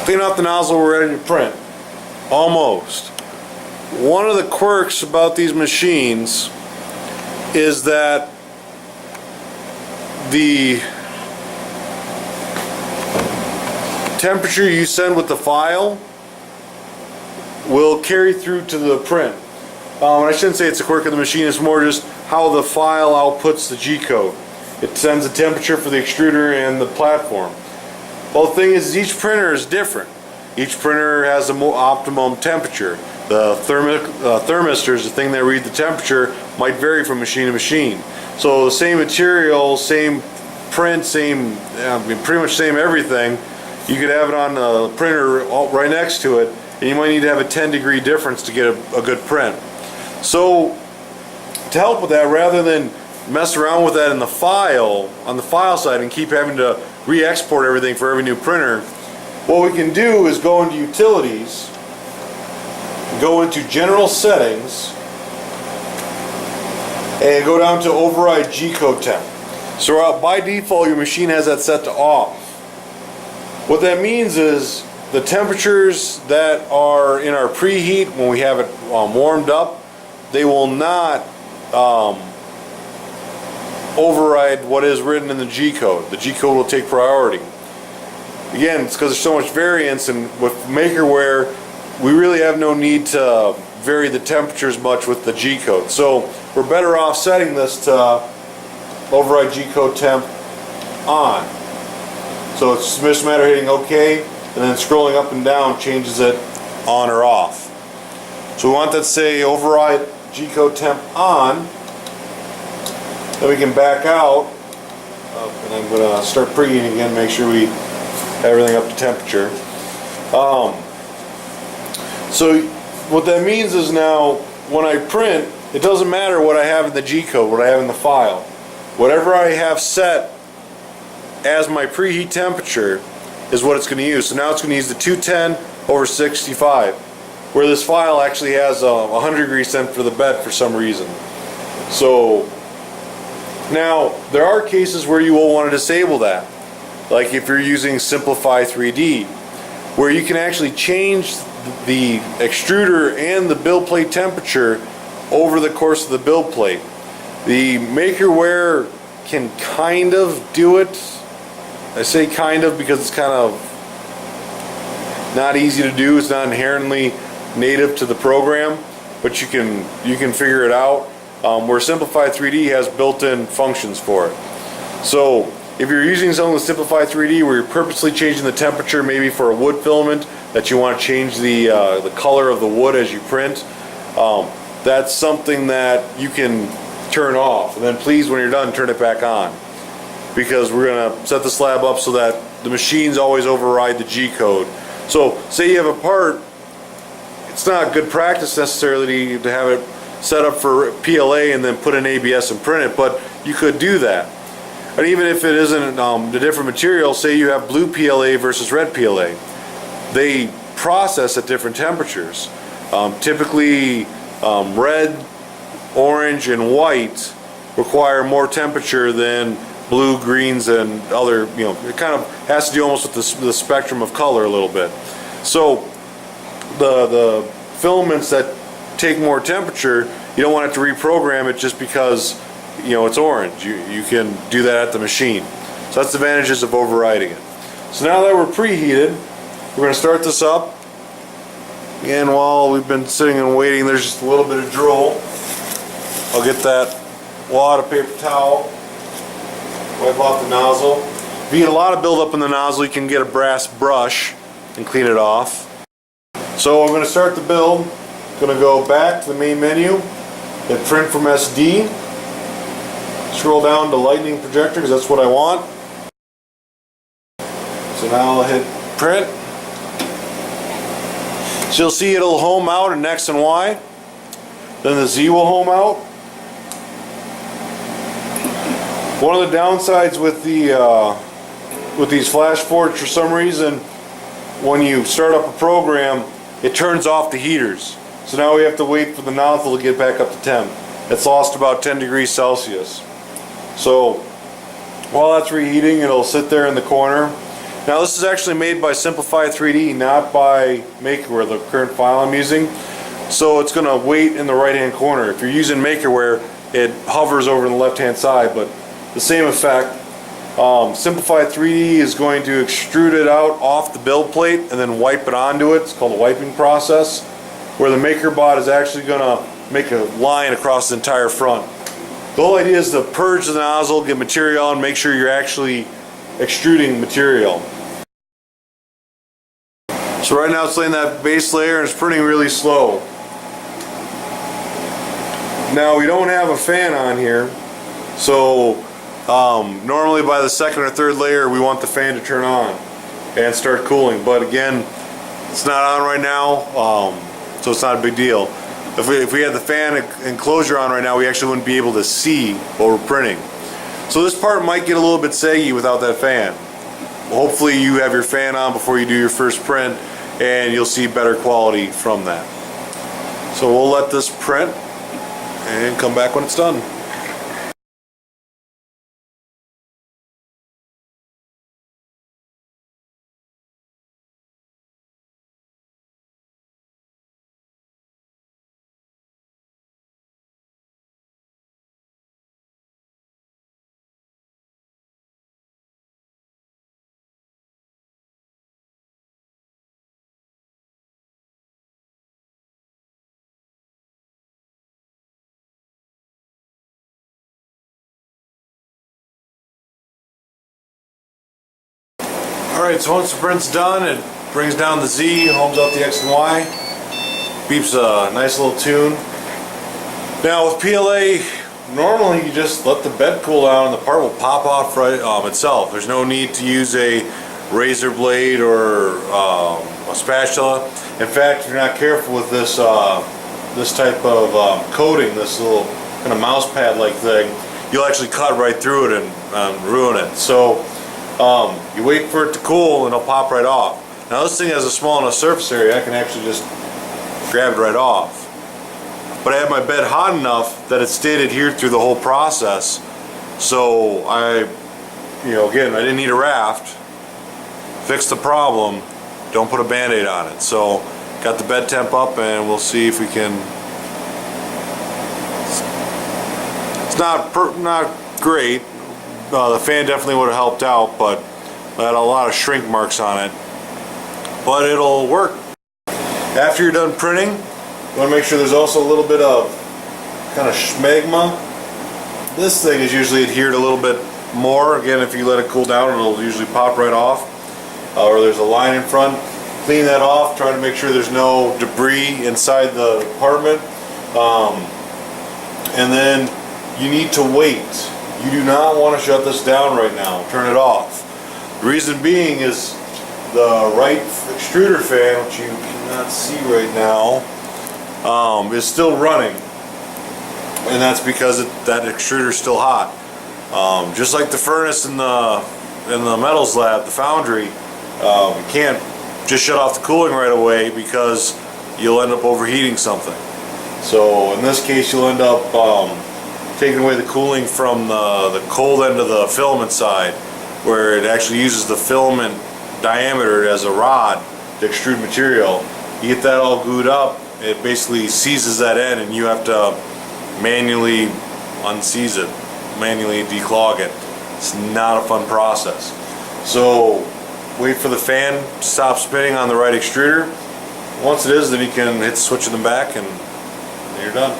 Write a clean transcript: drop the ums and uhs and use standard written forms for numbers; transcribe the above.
Clean off the nozzle, we're ready to print. Almost. One of the quirks about these machines is that the temperature you send with the file will carry through to the print. And I shouldn't say it's a quirk of the machine, it's more just how the file outputs the G-code. It sends a temperature for the extruder and the platform. Well, the thing is, each printer is different. Each printer has a more optimum temperature. The thermistors, the thing that read the temperature, might vary from machine to machine. So the same material, same print, pretty much same everything, you could have it on the printer right next to it, and you might need to have a 10-degree difference to get a good print. So to help with that, rather than mess around with that in the file, on the file side, and keep having to re-export everything for every new printer, what we can do is go into Utilities, go into General Settings, and go down to Override G-code temp. So by default, your machine has that set to off. What that means is the temperatures that are in our preheat, when we have it warmed up, they will not override what is written in the G-code. The G-code will take priority. Again, it's because there's so much variance, and with Makerware, we really have no need to vary the temperatures much with the G-code. So we're better off setting this to override G-code temp on. So it's just a matter of hitting OK, and then scrolling up and down changes it on or off. So we want that to say override G-code temp on. Then we can back out, and I'm going to start preheating again, make sure we have everything up to temperature. So what that means is now when I print, it doesn't matter what I have in the G-code, what I have in the file. Whatever I have set as my preheat temperature is what it's going to use. So now it's going to use the 210/65, where this file actually has a 100-degree sent for the bed for some reason. So now there are cases where you will want to disable that, like if you're using Simplify 3D, where you can actually change the extruder and the build plate temperature over the course of the build plate. The Makerware can kind of do it. I say kind of because it's kind of not easy to do. It's not inherently native to the program, but you can figure it out. Where Simplify 3D has built-in functions for it. So if you're using something with Simplify 3D where you're purposely changing the temperature, maybe for a wood filament, that you want to change the color of the wood as you print, that's something that you can turn off. And then please, when you're done, turn it back on. Because we're going to set the slab up so that the machines always override the G-code. So say you have a part, it's not good practice necessarily to have it set up for PLA and then put in ABS and print it, but you could do that. And even if it isn't the different material, say you have blue PLA versus red PLA, they process at different temperatures. Typically red, orange, and white require more temperature than blue, greens, and other, it kind of has to do almost with the spectrum of color a little bit. So the filaments that take more temperature, you don't want to have to reprogram it just because it's orange. You can do that at the machine. So that's the advantages of overriding it. So now that we're preheated, we're going to start this up. Again, while we've been sitting and waiting, there's just a little bit of drool. I'll get that wad of paper towel, wipe off the nozzle. If you get a lot of buildup in the nozzle, you can get a brass brush and clean it off. So I'm going to start the build. I'm going to go back to the main menu, hit print from SD, scroll down to lightning projector because that's what I want. So now I'll hit print. So you'll see it'll home out in X and Y. Then the Z will home out. One of the downsides with these Flashforge, for some reason, when you start up a program, it turns off the heaters. So now we have to wait for the nozzle to get back up to temp. It's lost about 10 degrees Celsius. So while that's reheating, it'll sit there in the corner. Now this is actually made by Simplify 3D, not by Makerware, the current file I'm using. So it's going to wait in the right hand corner. If you're using Makerware, it hovers over on the left hand side, but the same effect. Simplify 3D is going to extrude it out off the build plate and then wipe it onto it. It's called a wiping process, where the MakerBot is actually going to make a line across the entire front. The whole idea is to purge the nozzle, get material, and make sure you're actually extruding material. So right now it's laying that base layer and it's printing really slow. Now we don't have a fan on here, so normally by the second or third layer we want the fan to turn on and start cooling, but again it's not on right now, so it's not a big deal. If we had the fan enclosure on right now, we actually wouldn't be able to see what we're printing. So this part might get a little bit saggy without that fan. Hopefully you have your fan on before you do your first print and you'll see better quality from that. So we'll let this print and come back when it's done. Alright, so once the print's done, it brings down the Z, homes out the X and Y, beeps a nice little tune. Now with PLA, normally you just let the bed cool down and the part will pop off right itself. There's no need to use a razor blade or a spatula. In fact, if you're not careful with this this type of coating, this little kind of mouse pad like thing, you'll actually cut right through it and ruin it. So you wait for it to cool and it'll pop right off. Now this thing has a small enough surface area I can actually just grab it right off. But I have my bed hot enough that it stayed adhered through the whole process. So again, I didn't need a raft. Fix the problem, don't put a band-aid on it. So got the bed temp up and we'll see if we can. It's not great. The fan definitely would have helped out, but it had a lot of shrink marks on it. But it'll work. After you're done printing, you want to make sure there's also a little bit of kind of schmegma. This thing is usually adhered a little bit more. Again, if you let it cool down, it'll usually pop right off. Or there's a line in front. Clean that off. Try to make sure there's no debris inside the compartment. And then you need to wait. You do not want to shut this down right now. Turn it off. The reason being is the right extruder fan, which you cannot see right now, is still running, and that's because that extruder is still hot. Just like the furnace in the metals lab, the foundry, you can't just shut off the cooling right away because you'll end up overheating something. So in this case, you'll end up taking away the cooling from the cold end of the filament side, where it actually uses the filament diameter as a rod to extrude material. You get that all glued up, it basically seizes that end and you have to manually unseize it, manually declog it. It's not a fun process. So wait for the fan to stop spinning on the right extruder. Once it is, then you can hit the switch in the back and you're done.